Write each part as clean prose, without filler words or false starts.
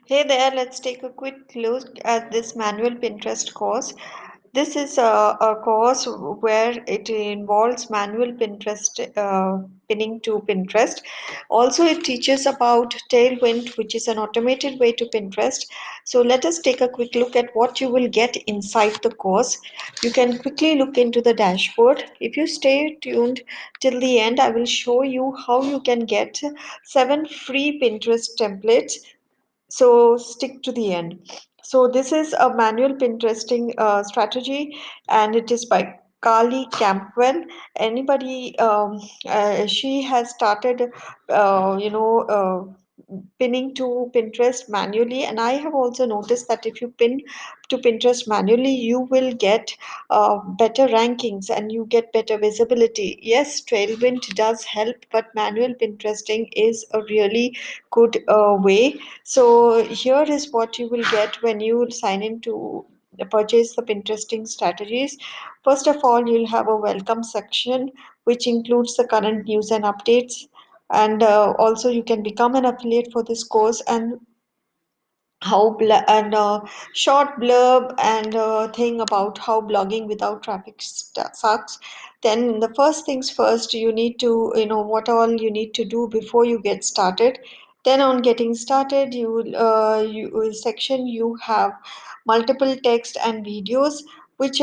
Hey there, let's take a quick look at this manual Pinterest course. This is a course where it involves manual Pinterest pinning to Pinterest. Also, it teaches about Tailwind, which is an automated way to Pinterest. So, let us take a quick look at what you will get inside the course. You can quickly look into the dashboard. If you stay tuned till the end, I will show you how you can get 7 free Pinterest templates, so stick to the end. So this is a manual Pinteresting strategy, and it is by Carly Campbell. Anybody, she has started, pinning to Pinterest manually, and I have also noticed that if you pin to Pinterest manually, you will get better rankings and you get better visibility. Yes, Tailwind does help, but manual Pinteresting is a really good way. So here is what you will get when you sign in to purchase the Pinteresting strategies. First of all, you'll have a welcome section which includes the current news and updates. And also you can become an affiliate for this course, and and short blurb and thing about how blogging without traffic sucks. Then the first things first, you need to what all you need to do before you get started. Then on getting started, you section, you have multiple text and videos which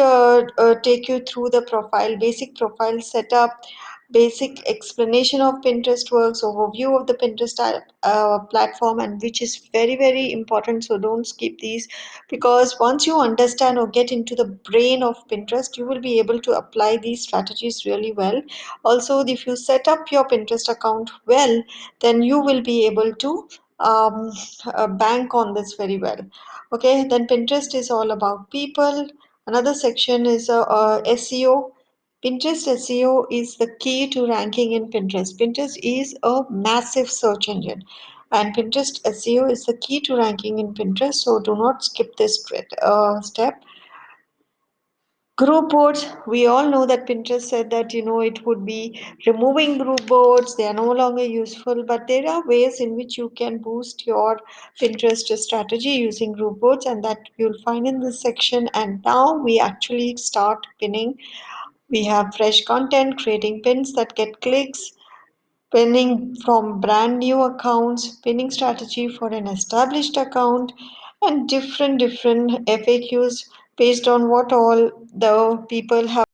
take you through the basic profile setup, basic explanation of Pinterest works, overview of the Pinterest platform, and which is very, very important. So don't skip these, because once you understand or get into the brain of Pinterest, you will be able to apply these strategies really well. Also, if you set up your Pinterest account well, then you will be able to bank on this very well. Okay, then Pinterest is all about people. Another section is SEO. Pinterest SEO is the key to ranking in Pinterest. Pinterest is a massive search engine, and Pinterest SEO is the key to ranking in Pinterest. So do not skip this step. Group boards, we all know that Pinterest said that it would be removing group boards, they are no longer useful, but there are ways in which you can boost your Pinterest strategy using group boards, and that you'll find in this section. And now we actually start pinning. We have fresh content, creating pins that get clicks, pinning from brand new accounts, pinning strategy for an established account, and different FAQs based on what all the people have